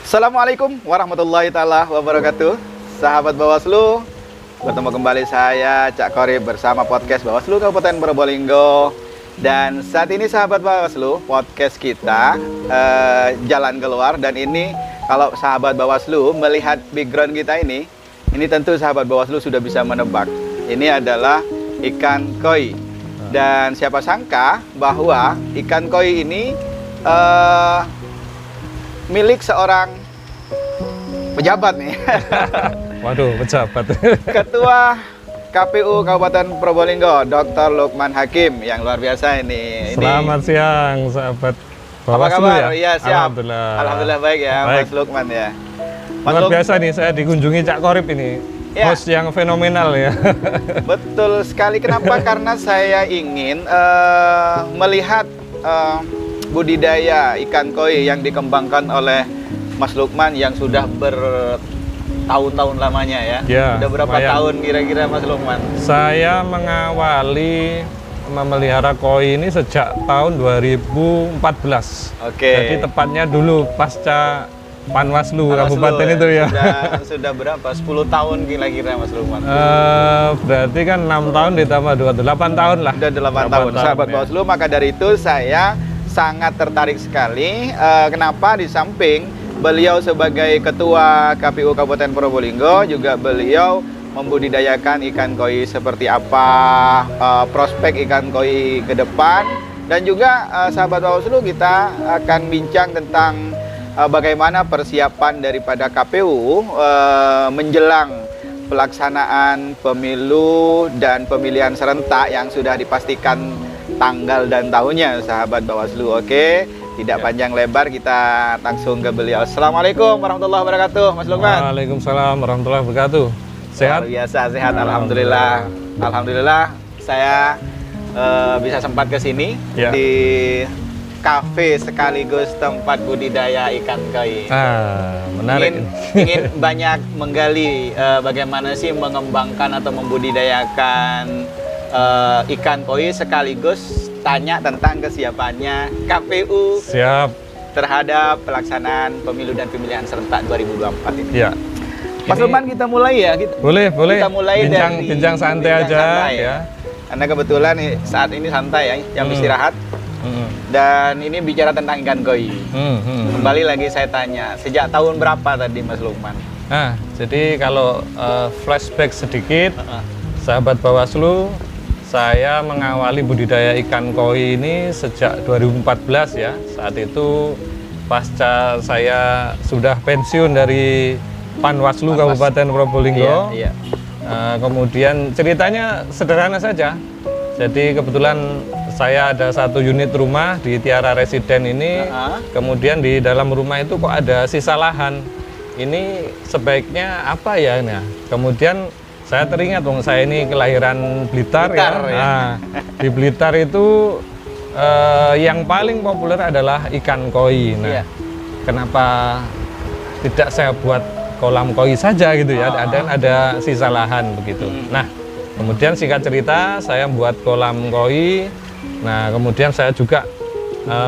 Assalamualaikum warahmatullahi taala wabarakatuh. Sahabat Bawaslu, bertemu kembali saya Cak Korib bersama podcast Bawaslu Kabupaten Probolinggo. Dan saat ini sahabat Bawaslu, podcast kita jalan keluar. Dan ini kalau sahabat Bawaslu melihat background kita ini tentu sahabat Bawaslu sudah bisa menebak. Ini adalah ikan koi. Dan siapa sangka bahwa ikan koi ini milik seorang pejabat nih. Waduh, pejabat. Ketua KPU Kabupaten Probolinggo, Dr. Lukman Hakim, yang luar biasa ini. Selamat siang, sahabat Apa kabar? Ya? Iya, siap. Alhamdulillah Baik ya, baik. Mas Lukman ya. Luar biasa nih, saya dikunjungi Cak Korib ini. Ya. Host yang fenomenal ya. Betul sekali. Kenapa? Karena saya ingin melihat budidaya ikan koi yang dikembangkan oleh Mas Lukman yang sudah bertahun-tahun lamanya ya. Sudah berapa tahun kira-kira Mas Lukman? Saya mengawali memelihara koi ini sejak tahun 2014. Oke. Jadi tepatnya dulu pasca Panwaslu Kabupaten itu ya. Sudah berapa? 10 tahun kira-kira Mas Lukman? Berarti kan 6 tahun ditambah 2, 8 tahun lah. Sudah 8 tahun. Sahabat Bawaslu, maka dari itu saya sangat tertarik sekali. Kenapa? Di samping beliau sebagai Ketua KPU Kabupaten Probolinggo, juga beliau membudidayakan ikan koi seperti apa, prospek ikan koi ke depan. Dan juga sahabat Bawaslu, kita akan bincang tentang bagaimana persiapan daripada KPU menjelang pelaksanaan pemilu dan pemilihan serentak yang sudah dipastikan tanggal dan tahunnya, sahabat Bawaslu. Oke, tidak panjang lebar, kita langsung ke beliau. Assalamualaikum warahmatullahi wabarakatuh, Mas Lukman. Waalaikumsalam warahmatullahi wabarakatuh. Sehat? Luar biasa, sehat. Alhamdulillah. Alhamdulillah, saya bisa sempat ke sini di kafe sekaligus tempat budidaya ikan koi. Menarik. Ingin banyak menggali bagaimana sih mengembangkan atau membudidayakan ikan koi, sekaligus tanya tentang kesiapannya KPU terhadap pelaksanaan pemilu dan pemilihan serentak 2024 ini. Ya. Mas Lukman, kita mulai ya. Boleh. Kita mulai bincang santai aja ya. Karena kebetulan saat ini santai ya, jam istirahat. Dan ini bicara tentang ikan koi. Kembali lagi saya tanya, sejak tahun berapa tadi Mas Lukman? Jadi kalau flashback sedikit, sahabat Bawaslu, saya mengawali budidaya ikan koi ini sejak 2014 ya. Saat itu pasca saya sudah pensiun dari Panwaslu Kabupaten Probolinggo. Iya. Kemudian ceritanya sederhana saja. Jadi kebetulan saya ada satu unit rumah di Tiara Residen ini. Kemudian di dalam rumah itu kok ada sisa lahan. Ini sebaiknya apa ya? Nah, kemudian saya teringat dong, saya ini kelahiran Blitar ya. Nah, di Blitar itu yang paling populer adalah ikan koi. Nah, kenapa tidak saya buat kolam koi saja gitu ya? Ada sisa lahan begitu. Nah, kemudian singkat cerita saya buat kolam koi. Nah, kemudian saya juga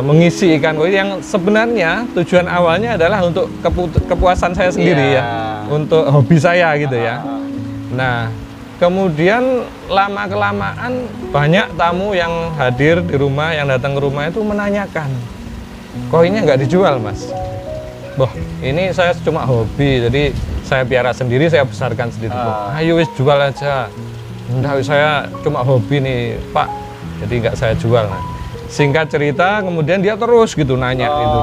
mengisi ikan koi yang sebenarnya tujuan awalnya adalah untuk kepuasan saya sendiri ya, untuk hobi saya gitu ya. Nah, kemudian lama-kelamaan banyak tamu yang hadir di rumah, yang datang ke rumah itu menanyakan, koinya nggak dijual Mas? Boh, ini saya cuma hobi, jadi saya piara sendiri, saya besarkan sendiri. Ayo wis jual aja. Enggak, saya cuma hobi nih Pak, jadi nggak saya jual. Nah, singkat cerita, kemudian dia terus gitu nanya itu.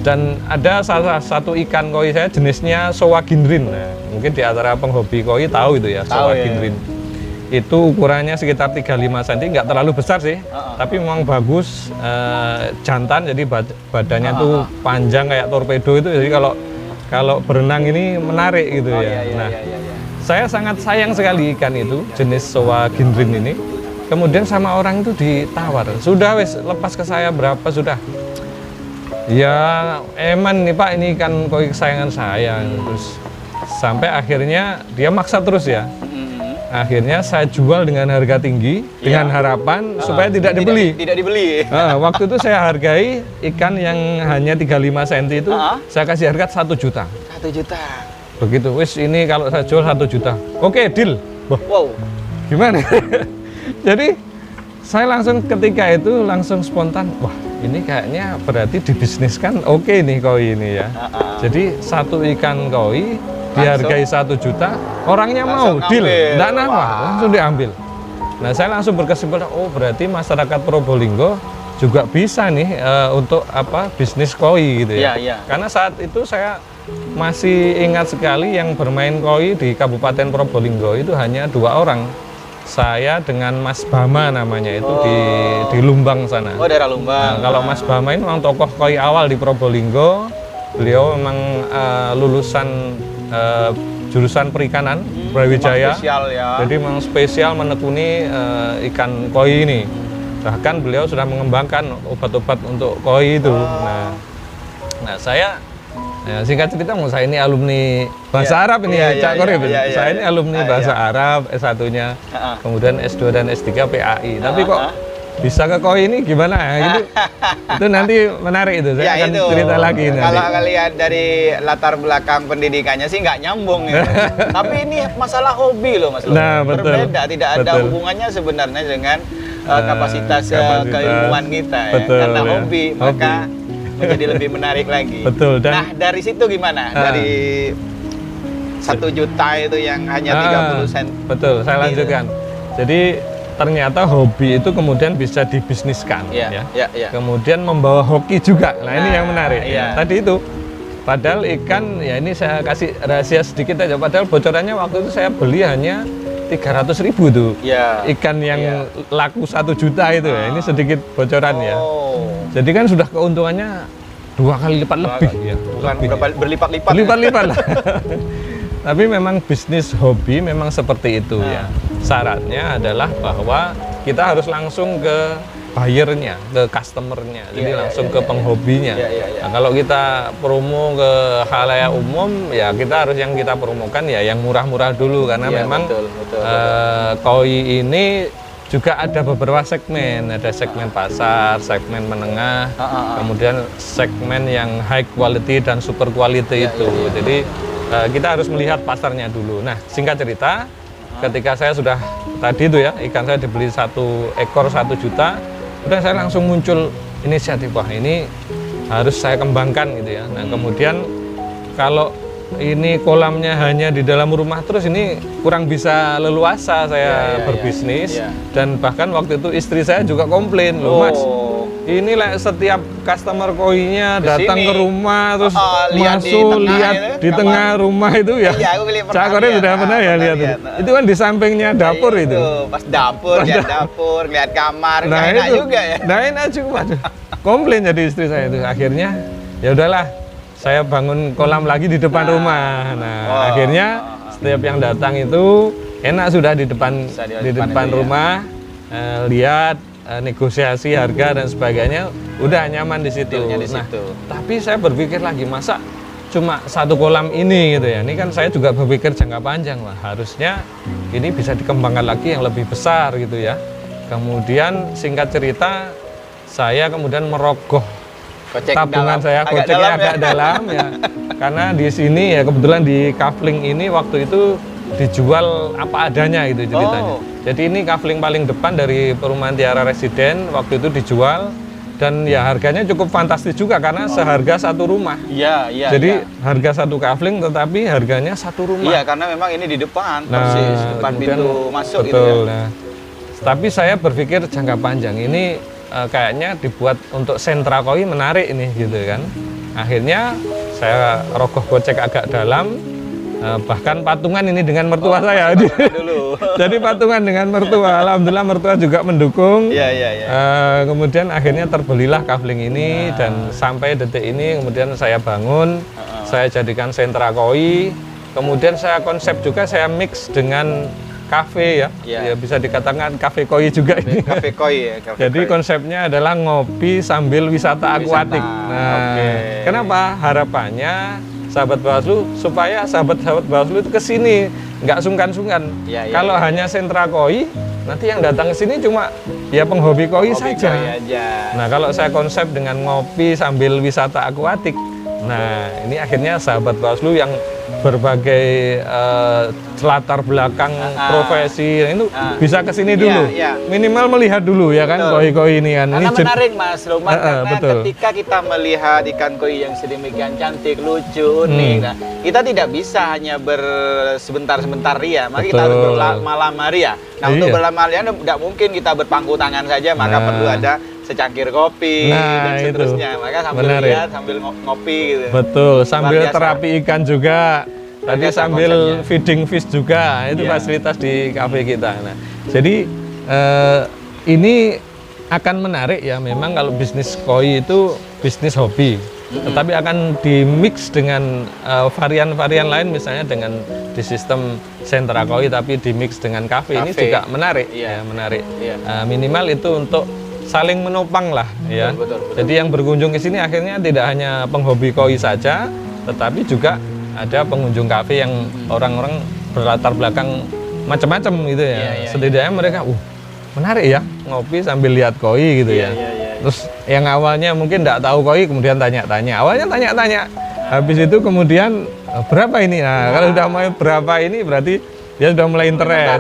Dan ada salah satu ikan koi saya jenisnya Sowa Ginrin. Nah, mungkin di antara penghobi koi tahu itu ya, Sowa Ginrin. Itu ukurannya sekitar 35 cm, nggak terlalu besar sih, tapi memang bagus, jantan, jadi badannya tuh panjang kayak torpedo itu, jadi kalau berenang ini menarik gitu ya. Nah, saya sangat sayang sekali ikan itu, jenis Sowa Ginrin ini. Kemudian sama orang itu ditawar, sudah wes lepas ke saya berapa sudah. Ya eman nih Pak, ini ikan koi kesayangan saya. Terus sampai akhirnya dia maksa terus ya. akhirnya saya jual dengan harga tinggi dengan harapan supaya tidak dibeli. Tidak dibeli. Waktu itu saya hargai ikan yang hanya 35 cm itu saya kasih harga 1 juta. 1 juta. Begitu, wis ini kalau saya jual 1 juta. Oke, deal. Wow. Gimana? Jadi saya langsung ketika itu langsung spontan, wah ini kayaknya berarti dibisniskan oke nih koi ini ya. Jadi satu ikan koi dihargai 1 juta, orangnya mau deal, enggak nawar, langsung diambil. Nah saya langsung berkesimpulan, oh berarti masyarakat Probolinggo juga bisa nih untuk bisnis koi gitu ya. Karena saat itu saya masih ingat sekali yang bermain koi di Kabupaten Probolinggo itu hanya 2 orang. Saya dengan Mas Bama namanya itu di Lumbang sana. Oh daerah Lumbang. Nah, kalau Mas Bama ini memang tokoh koi awal di Probolinggo. Beliau memang lulusan jurusan perikanan Brawijaya, ya. Jadi memang spesial menekuni ikan koi ini. Bahkan beliau sudah mengembangkan obat-obat untuk koi itu. Nah saya singkat cerita, saya ini alumni bahasa Arab ini, Cak Korib. Saya ini alumni bahasa Arab S1-nya, kemudian S2 dan S3 PAI. Tapi kok bisa ke koi ini gimana ya? Itu nanti menarik itu, saya akan cerita lagi nanti. Kalau kalian dari latar belakang pendidikannya sih nggak nyambung ya. Tapi ini masalah hobi loh Mas. Nah, berbeda, tidak ada hubungannya sebenarnya dengan kapasitas keilmuan kita ya. Karena hobi, maka menjadi lebih menarik lagi. Betul. Nah dari situ gimana? Dari 1 juta itu yang hanya 30 sen. Betul, saya lanjutkan. Jadi ternyata hobi itu kemudian bisa dibisniskan, ya. Kemudian membawa hoki juga. Nah ini yang menarik. Tadi itu, padahal ikan, ya ini saya kasih rahasia sedikit aja. Padahal bocorannya waktu itu saya beli hanya 300.000 tuh. Ikan yang laku 1 juta itu ya. Ini sedikit bocoran ya. Jadi kan sudah keuntungannya 2 kali lipat lebih ya. Bukan berlipat-lipat. Berlipat-lipat lah. Tapi memang bisnis hobi memang seperti itu ya. Syaratnya adalah bahwa kita harus langsung ke buyernya, ke customernya, jadi langsung ke penghobinya. Nah, kalau kita promo ke khalayak umum, ya kita harus yang kita promokan ya yang murah-murah dulu, karena memang koi ini juga ada beberapa segmen, ada segmen pasar, segmen menengah, kemudian segmen yang high quality dan super quality itu. Jadi kita harus melihat pasarnya dulu. Nah, singkat cerita, ketika saya sudah tadi itu ya, ikan saya dibeli 1 ekor 1 juta, udah saya langsung muncul inisiatif, wah ini harus saya kembangkan gitu ya. Nah kemudian kalau ini kolamnya hanya di dalam rumah terus, ini kurang bisa leluasa saya berbisnis. Dan bahkan waktu itu istri saya juga komplain, loh Mas, ini setiap customer koinya datang ke rumah terus masuk lihat di tengah rumah itu ya. Cak Korib sudah pernah ya lihat itu. Itu kan di sampingnya dapur itu. Pas dapur, lihat dapur, lihat kamar, enak juga ya. Nah enak juga, komplain jadi istri saya itu. Akhirnya ya udahlah, saya bangun kolam lagi di depan rumah. Nah akhirnya setiap yang datang itu enak sudah di depan rumah, lihat, negosiasi harga dan sebagainya, udah nyaman di situ. Nah, tapi saya berpikir lagi, masa cuma 1 kolam ini gitu ya. Ini kan saya juga berpikir jangka panjang lah. Harusnya ini bisa dikembangkan lagi yang lebih besar gitu ya. Kemudian singkat cerita, saya kemudian merogoh tabungan saya, koceknya agak dalam ya. Karena di sini ya kebetulan di kafling ini waktu itu dijual apa adanya gitu ceritanya. Jadi ini kafling paling depan dari perumahan Tiara Residen, waktu itu dijual dan ya harganya cukup fantastis juga karena seharga 1 rumah. Jadi harga 1 kafling tetapi harganya 1 rumah. Iya, karena memang ini di depan, persis depan pintu masuk betul, gitu ya. Nah, tapi saya berpikir jangka panjang ini kayaknya dibuat untuk sentra koi menarik ini gitu kan. Akhirnya saya rogoh kocek agak dalam. Bahkan patungan ini dengan mertua saya. Jadi patungan dengan mertua. Alhamdulillah mertua juga mendukung. Kemudian akhirnya terbelilah kafling ini dan sampai detik ini kemudian saya bangun, saya jadikan sentra koi. Kemudian saya konsep juga, saya mix dengan kafe ya. Ya bisa dikatakan kafe koi juga ini. Kafe koi ya. Jadi konsepnya adalah ngopi sambil wisata akuatik. Nah, kenapa? Harapannya sahabat Bawaslu supaya sahabat-sahabat Bawaslu itu kesini nggak sungkan-sungkan. Kalau hanya sentra koi, nanti yang datang ke sini cuma ya penghobi koi saja. Nah, kalau saya konsep dengan ngopi sambil wisata akuatik, nah ini akhirnya sahabat Bawaslu yang berbagai latar belakang profesi itu bisa kesini dulu, minimal melihat dulu ya kan koi-koi ini kan. Karena ini menarik Mas Lukman, karena betul. ketika kita melihat ikan koi yang sedemikian cantik, lucu, unik, nah, kita tidak bisa hanya sebentar-sebentar ria, maka kita harus berlama-lama ria. Nah, untuk berlama ria tidak mungkin kita berpangku tangan saja, maka perlu ada secangkir kopi dan seterusnya. Maka sambil lihat, sambil ngopi gitu. Betul, sambil terapi ikan juga. Tadi sambil feeding fish juga, itu fasilitas di kafe kita. Nah, jadi ini akan menarik ya. Memang kalau bisnis koi itu bisnis hobi, tetapi akan dimix dengan varian-varian lain, misalnya dengan di sistem sentra koi, tapi dimix dengan kafe. Ini juga menarik, ya menarik. Minimal itu untuk saling menopang lah, ya. Betul. Jadi yang berkunjung ke sini akhirnya tidak hanya penghobi koi saja, tetapi juga ada pengunjung kafe yang orang-orang berlatar belakang macam-macam gitu ya. Setidaknya mereka, menarik ya, ngopi sambil lihat koi gitu ya. Terus yang awalnya mungkin tidak tahu koi, kemudian tanya-tanya. Awalnya tanya-tanya, habis itu kemudian berapa ini? Nah, kalau sudah mulai berapa ini berarti dia sudah mulai interest.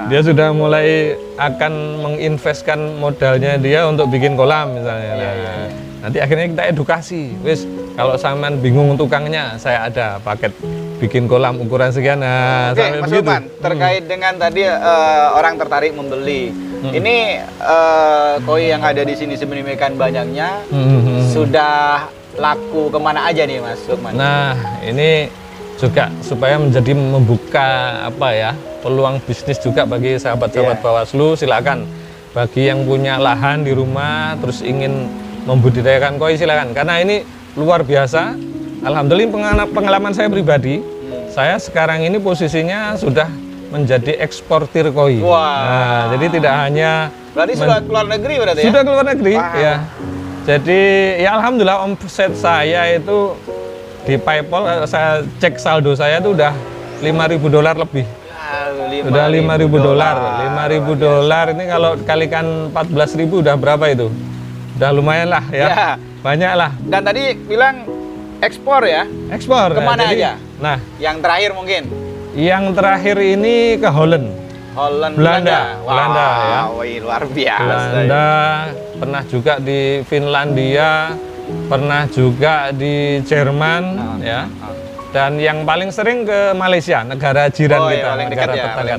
Dia sudah mulai akan menginvestkan modalnya dia untuk bikin kolam misalnya. Nanti akhirnya kita edukasi, wis kalau sampean bingung tukangnya, saya ada paket bikin kolam ukuran sekian. Nah, Oke, Mas Lukman, terkait dengan tadi orang tertarik membeli. Ini koi yang ada di sini sedemikian banyaknya, sudah laku kemana aja nih Mas Lukman? Nah, ini juga supaya menjadi membuka peluang bisnis juga bagi sahabat-sahabat Bawaslu. Silakan bagi yang punya lahan di rumah terus ingin membudidayakan koi, silakan, karena ini luar biasa. Alhamdulillah pengalaman saya pribadi, saya sekarang ini posisinya sudah menjadi eksportir koi. Nah, jadi tidak hanya berarti sudah keluar negeri berarti ya? Sudah keluar negeri, ya. Jadi ya alhamdulillah omset saya itu di PayPal, saya cek saldo saya itu udah $5.000 lebih. Udah $5.000 ini kalau kalikan 14.000 udah berapa itu? Udah lumayan lah ya. Banyak lah. Dan tadi bilang ekspor ya? Ekspor. Kemana aja? Nah, yang terakhir mungkin? Yang terakhir ini ke Holland. Belanda. Belanda ya. Luar biasa. Belanda, pernah juga di Finlandia, pernah juga di Jerman ya. Dan yang paling sering ke Malaysia, negara jiran kita, negara tetangga.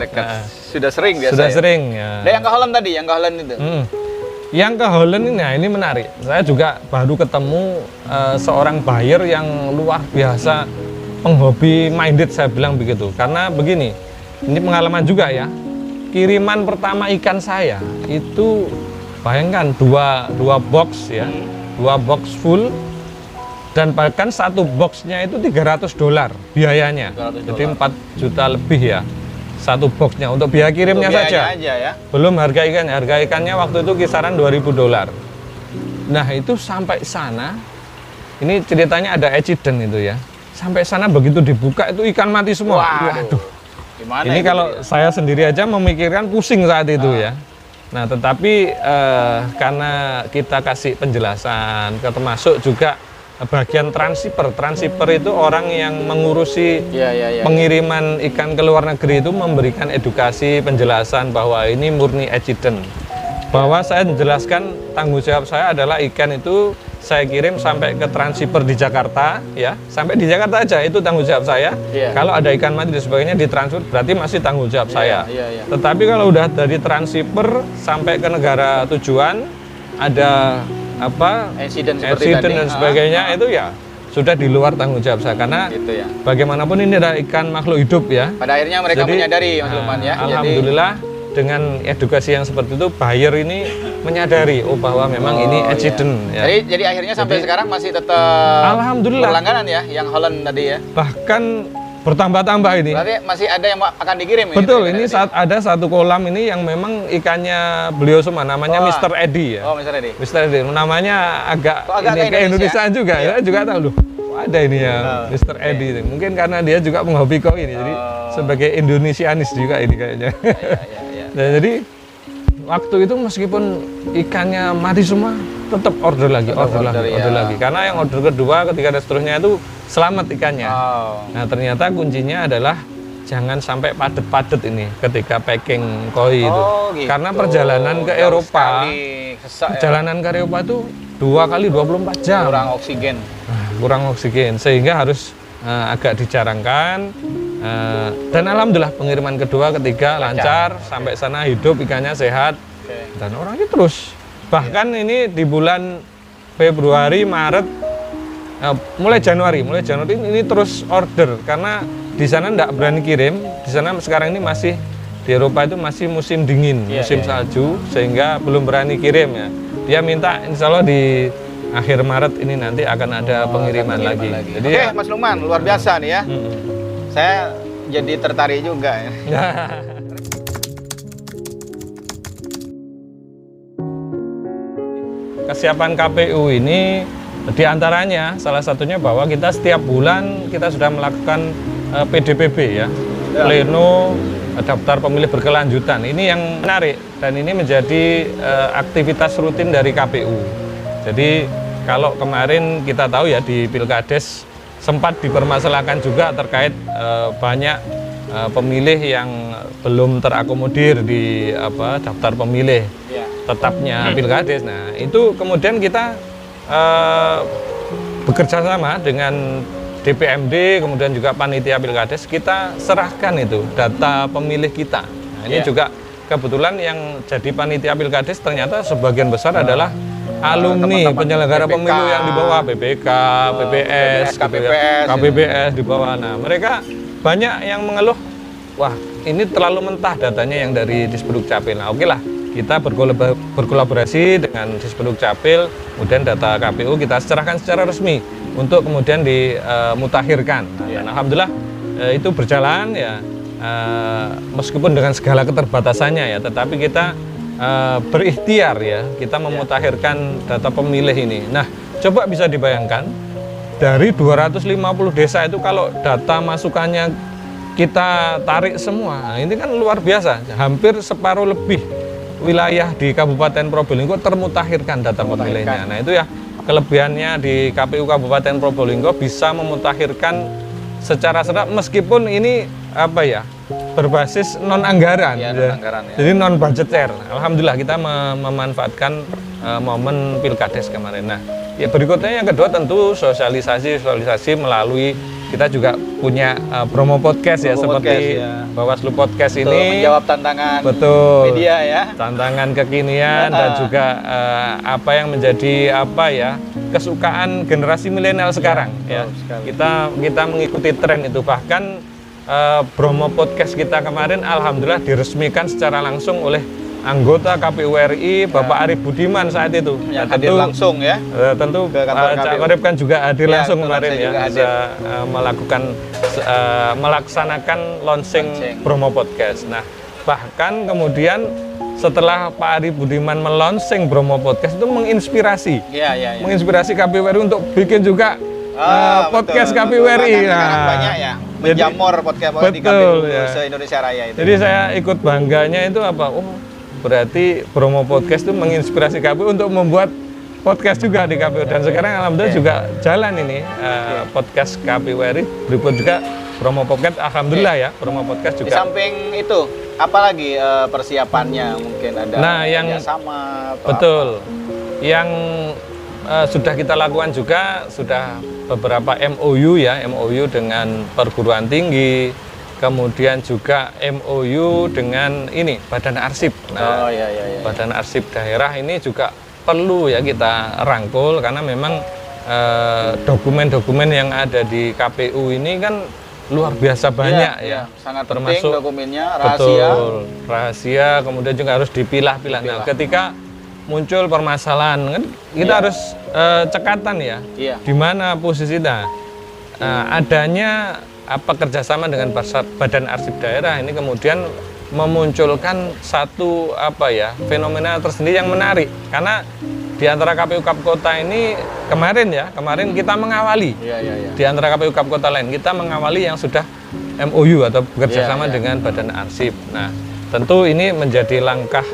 Sudah sering biasa. Sudah sering ya. Dan yang ke Holland tadi, yang ke Holland itu. Yang ke Holland ini menarik. Saya juga baru ketemu seorang buyer yang luar biasa, penghobi minded, saya bilang begitu. Karena begini, ini pengalaman juga ya. Kiriman pertama ikan saya itu bayangkan dua box ya, 2 box full, dan bahkan satu boxnya itu $300 biayanya. Jadi 4 juta lebih ya. Satu boxnya untuk biaya kirimnya saja. Ya? Belum harga ikannya. Harga ikannya waktu itu kisaran $2.000. Nah, itu sampai sana, ini ceritanya ada accident itu ya. Sampai sana begitu dibuka itu ikan mati semua. Waduh. Gimana ini kalau saya sendiri aja memikirkan pusing saat itu ya. Nah, tetapi karena kita kasih penjelasan, termasuk juga bagian transshipper itu orang yang mengurusi pengiriman ikan ke luar negeri, itu memberikan edukasi, penjelasan bahwa ini murni accident. Bahwa saya menjelaskan tanggung jawab saya adalah ikan itu saya kirim sampai ke transshipper di Jakarta ya, sampai di Jakarta aja itu tanggung jawab saya. Kalau ada ikan mati dan sebagainya ditransfer berarti masih tanggung jawab saya. Tetapi kalau udah dari transshipper sampai ke negara tujuan ada insiden dan sebagainya, itu ya sudah di luar tanggung jawab saya, karena bagaimanapun ini adalah ikan makhluk hidup ya. Pada akhirnya mereka menyadari, Mas Lukman ya. Alhamdulillah dengan edukasi yang seperti itu, buyer ini menyadari bahwa memang ini accident ya. Jadi akhirnya sampai sekarang masih tetap alhamdulillah berlangganan ya, yang Holland tadi ya. Bahkan bertambah-tambah ini. Berarti masih ada yang akan dikirim ya? Betul, ini saat ada satu kolam ini yang memang ikannya beliau semua, namanya Mr. Eddie ya. Oh, Mr. Eddie. Mr. Eddie, namanya agak ke Indonesia juga ya, juga tahu loh. ada ini ya, Mr. Edi. Mungkin karena dia juga penghobi koi ini, jadi sebagai Indonesianis juga ini kayaknya. Nah, jadi waktu itu meskipun ikannya mati semua, tetap order lagi. Karena yang order kedua, ketiga dan seterusnya itu selamat ikannya. Nah, ternyata kuncinya adalah jangan sampai padet-padet ini ketika packing koi itu. Gitu. Karena perjalanan ke Eropa, itu 2 kali 24 jam. Kurang oksigen, sehingga harus agak dijarangkan. Dan alhamdulillah pengiriman kedua, ketiga lancar, sampai sana hidup, ikannya sehat, dan orangnya terus. Bahkan ini di bulan Februari, Maret, mulai Januari ini terus order karena di sana tidak berani kirim. Di sana sekarang ini masih di Eropa itu masih musim dingin, musim salju, sehingga belum berani kirim ya. Dia minta insya Allah di akhir Maret ini nanti akan ada pengiriman lagi. Jadi Oke, Mas Lukman, luar biasa nih ya. Saya jadi tertarik juga ya. Kesiapan KPU ini diantaranya salah satunya bahwa kita setiap bulan kita sudah melakukan PDPB ya, pleno daftar pemilih berkelanjutan. Ini yang menarik dan ini menjadi aktivitas rutin dari KPU. Jadi kalau kemarin kita tahu ya di Pilkades sempat dipermasalahkan juga terkait banyak pemilih yang belum terakomodir di daftar pemilih tetapnya Pilkades. Nah, itu kemudian kita bekerja sama dengan DPMD, kemudian juga panitia Pilkades, kita serahkan itu data pemilih kita. Nah, ini juga kebetulan yang jadi panitia Pilkades ternyata sebagian besar adalah alumni penyelenggara pemilu yang di bawah BPK, PPS, KPPS di bawah. Nah, mereka banyak yang mengeluh, wah ini terlalu mentah datanya yang dari Dispenuk Capil. Nah, oke lah, kita berkolaborasi dengan Dispenuk Capil, kemudian data KPU kita serahkan secara resmi untuk kemudian dimutakhirkan. Dan alhamdulillah itu berjalan ya, meskipun dengan segala keterbatasannya ya, tetapi kita berikhtiar ya, kita memutakhirkan data pemilih ini. Nah, coba bisa dibayangkan dari 250 desa itu kalau data masukannya kita tarik semua, nah ini kan luar biasa, hampir separuh lebih wilayah di Kabupaten Probolinggo termutakhirkan data pemilihnya. Nah, itu ya kelebihannya di KPU Kabupaten Probolinggo bisa memutakhirkan secara serap meskipun ini berbasis non anggaran, jadi non budgeter. Alhamdulillah kita memanfaatkan momen Pilkades kemarin. Nah, ya berikutnya yang kedua tentu sosialisasi melalui kita juga punya promo podcast ya, seperti Bawaslu Podcast ini menjawab tantangan media ya, tantangan kekinian dan juga apa yang menjadi kesukaan generasi milenial sekarang ya. Kita mengikuti tren itu, bahkan promo podcast kita kemarin alhamdulillah diresmikan secara langsung oleh anggota KPU RI Bapak Arif Budiman saat itu. Yang hadir langsung ya. Tentu Cak Arif kan juga hadir langsung kemarin ya, bisa melaksanakan launching promo podcast. Nah, bahkan kemudian setelah Pak Arif Budiman meluncing promo podcast itu menginspirasi KPU RI untuk bikin juga podcast KPU RI. Nah, banyak ya menjamur podcast di KPU se-Indonesia Raya itu. Jadi saya ikut bangganya itu berarti promo podcast itu menginspirasi KPU untuk membuat podcast juga di KPU, dan sekarang alhamdulillah juga jalan ini podcast KPU RI, berikut juga promo podcast. Alhamdulillah ya, promo podcast juga. Di samping itu apalagi persiapannya, mungkin ada kerjasama betul yang sudah kita lakukan juga, sudah beberapa MOU dengan perguruan tinggi, kemudian juga MOU dengan Badan Arsip. Nah, Badan Arsip daerah ini juga perlu ya kita rangkul, karena memang dokumen-dokumen yang ada di KPU ini kan luar biasa banyak ya. Sangat termasuk penting dokumennya, rahasia. Betul, rahasia, kemudian juga harus dipilah-pilah. Nah, ketika muncul permasalahan kan kita harus cekatan ya, di mana posisi adanya kerjasama dengan Badan Arsip daerah ini kemudian memunculkan satu fenomena tersendiri yang menarik, karena di antara KPU Kap Kota ini kemarin kita mengawali. Di antara KPU Kap Kota lain kita mengawali yang sudah MOU atau bekerja sama dengan Badan Arsip. Nah, tentu ini menjadi langkah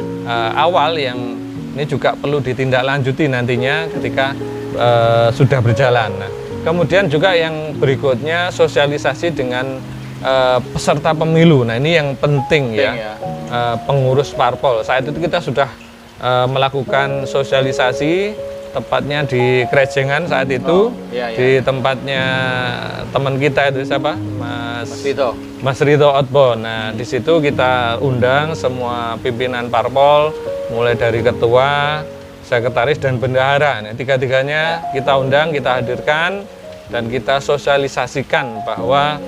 awal yang ini juga perlu ditindaklanjuti nantinya ketika sudah berjalan. Nah, kemudian juga yang berikutnya sosialisasi dengan peserta pemilu. Nah, ini yang penting ya. Pengurus parpol. Saat itu kita sudah melakukan sosialisasi tepatnya di Krejengan saat itu, di tempatnya teman kita itu siapa? Mas Rito Otbo. Nah, di situ kita undang semua pimpinan parpol, mulai dari ketua, sekretaris dan bendahara. Nah, tiga-tiganya kita undang, kita hadirkan dan kita sosialisasikan bahwa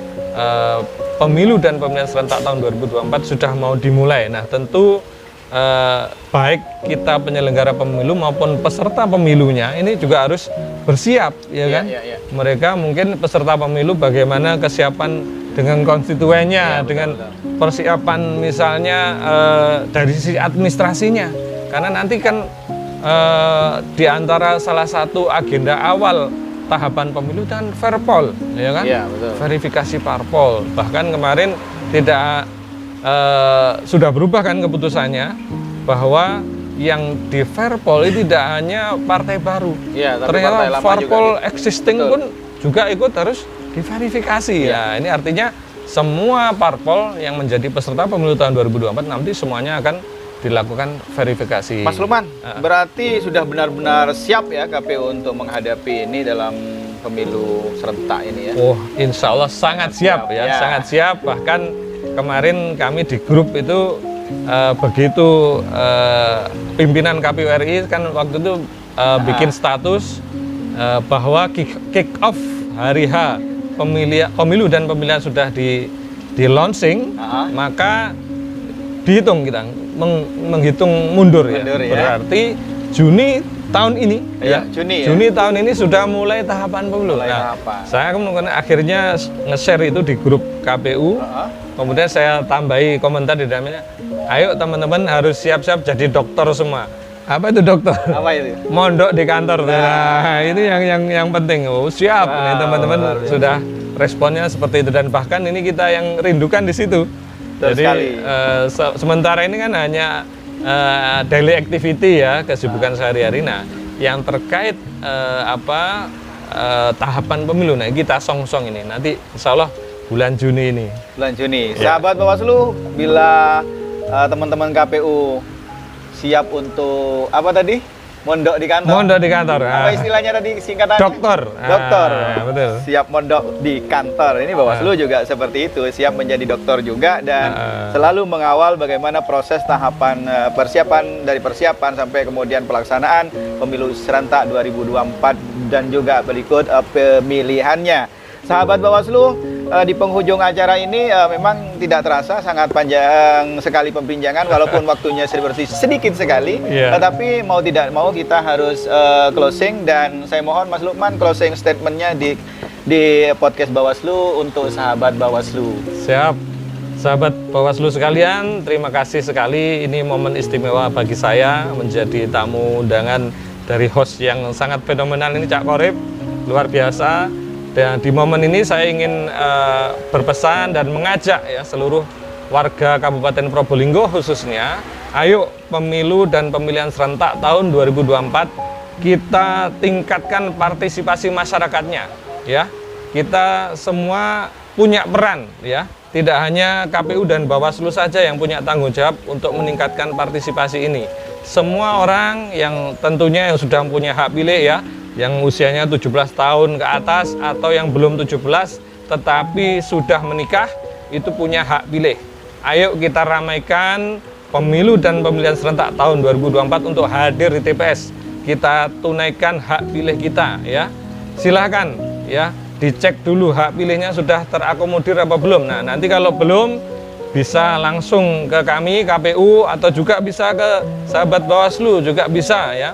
pemilu dan pemilihan serentak tahun 2024 sudah mau dimulai. Nah, tentu baik kita penyelenggara pemilu maupun peserta pemilunya ini juga harus bersiap, ya kan? Mereka mungkin peserta pemilu bagaimana kesiapan dengan konstituennya, dengan persiapan misalnya dari sisi administrasinya, karena nanti kan di antara salah satu agenda awal tahapan pemilu dan verpol, ya kan? Verifikasi parpol. Bahkan kemarin tidak sudah berubah kan keputusannya bahwa yang di verpol itu tidak hanya partai baru, ternyata parpol existing pun juga ikut harus diverifikasi. Ya, ini artinya semua parpol yang menjadi peserta pemilu tahun 2024 nanti semuanya akan dilakukan verifikasi. Mas Lukman, berarti sudah benar-benar siap ya KPU untuk menghadapi ini dalam pemilu serentak ini ya? Oh, insya Allah sangat siap ya, sangat siap. Bahkan kemarin kami di grup itu begitu pimpinan KPU RI kan waktu itu bikin status bahwa kick off hari H pemilu dan pemilihan sudah di launching, maka dihitung kita menghitung mundur ya. Berarti Juni tahun ini Juni tahun ini sudah mulai tahapan pemilu. Saya kemudian akhirnya nge-share itu di grup KPU. Kemudian saya tambahi komentar di dalamnya, ayo teman-teman harus siap-siap jadi dokter semua. Apa itu dokter? Apa itu? Mondok di kantor. Nah, ini yang penting. Oh, siap nih teman-teman, sudah responnya seperti itu, dan bahkan ini kita yang rindukan di situ. Jadi sementara ini kan hanya daily activity ya, kesibukan sehari-hari. Nah, yang terkait tahapan pemilu, nah kita song-song ini nanti insya Allah bulan Juni ini. Bulan Juni. Sahabat Bawaslu, bila teman-teman KPU siap untuk apa tadi? Mondok di kantor. Mondok di kantor. Apa istilahnya tadi singkatannya? Dokter. Dokter. Betul. Siap mondok di kantor. Ini Bawaslu juga seperti itu, siap menjadi dokter juga dan selalu mengawal bagaimana proses tahapan persiapan sampai kemudian pelaksanaan pemilu serentak 2024 dan juga berikut pemilihannya. Sahabat Bawaslu, di penghujung acara ini memang tidak terasa sangat panjang sekali pembincangan walaupun waktunya sedikit sekali, tetapi mau tidak mau kita harus closing, dan saya mohon Mas Lukman closing statementnya di podcast Bawaslu untuk sahabat Bawaslu. Siap. Sahabat Bawaslu sekalian, terima kasih sekali, ini momen istimewa bagi saya menjadi tamu undangan dari host yang sangat fenomenal ini, Cak Korip, luar biasa. Dan di momen ini saya ingin berpesan dan mengajak ya seluruh warga Kabupaten Probolinggo khususnya, ayo pemilu dan pemilihan serentak tahun 2024 kita tingkatkan partisipasi masyarakatnya ya. Kita semua punya peran ya. Tidak hanya KPU dan Bawaslu saja yang punya tanggung jawab untuk meningkatkan partisipasi ini. Semua orang yang tentunya yang sudah punya hak pilih ya, yang usianya 17 tahun ke atas atau yang belum 17 tetapi sudah menikah itu punya hak pilih. Ayo kita ramaikan pemilu dan pemilihan serentak tahun 2024 untuk hadir di TPS. Kita tunaikan hak pilih kita ya. Silahkan ya, dicek dulu hak pilihnya sudah terakomodir apa belum. Nah, nanti kalau belum bisa langsung ke kami KPU atau juga bisa ke sahabat Bawaslu juga bisa ya,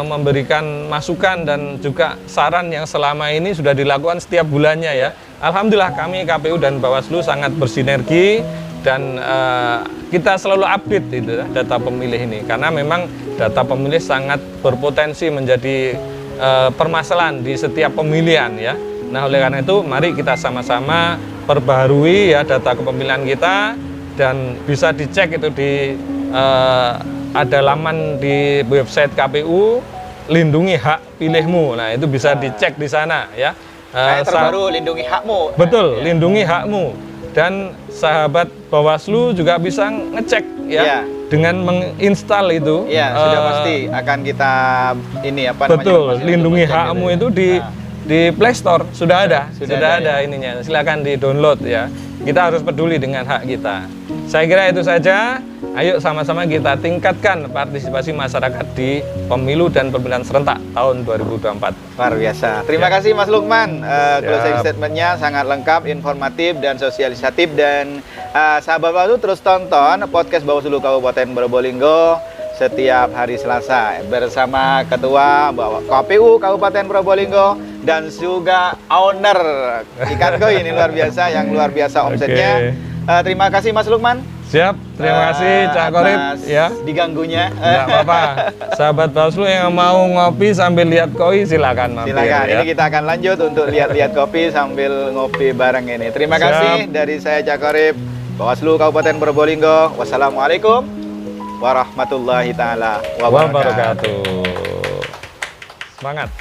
memberikan masukan dan juga saran yang selama ini sudah dilakukan setiap bulannya ya. Alhamdulillah kami KPU dan Bawaslu sangat bersinergi dan kita selalu update itu data pemilih ini, karena memang data pemilih sangat berpotensi menjadi permasalahan di setiap pemilihan ya. Nah, oleh karena itu mari kita sama-sama perbaharui ya data kepemilihan kita, dan bisa dicek itu di ada laman di website KPU, lindungi hak pilihmu. Nah, itu bisa dicek di sana ya. Terbaru lindungi hakmu. Betul, Ya. lindungi hakmu. Dan sahabat Bawaslu juga bisa ngecek ya, Ya. dengan menginstal itu. Iya, sudah pasti akan kita ini apa namanya? Betul, informasi lindungi untuk ngecek hakmu gitu ya. itu di Play Store sudah ada, Sudah sudah ada, ada ininya. Silakan di-download ya. Kita harus peduli dengan hak kita. Saya kira itu saja. Ayo sama-sama kita tingkatkan partisipasi masyarakat di pemilu dan pemilihan serentak tahun 2024. Luar biasa. Terima kasih Mas Lukman. Closing statementnya sangat lengkap, informatif dan sosialisatif, dan sahabat Bawaslu terus tonton podcast Bawaslu Kabupaten Probolinggo setiap hari Selasa bersama Ketua KPU Kabupaten Probolinggo dan juga owner ikan koi ini luar biasa, yang luar biasa omsetnya. Terima kasih Mas Lukman. Siap, terima kasih Cak Korip ya. Diganggunya. Enggak apa-apa. Sahabat Bawaslu yang mau ngopi sambil lihat koi silakan mampir. Silakan. Ya. Ini kita akan lanjut untuk lihat-lihat kopi sambil ngopi bareng ini. Terima kasih dari saya Cak Korip, Bawaslu Kabupaten Probolinggo. Wassalamualaikum warahmatullahi taala wabarakatuh. Semangat.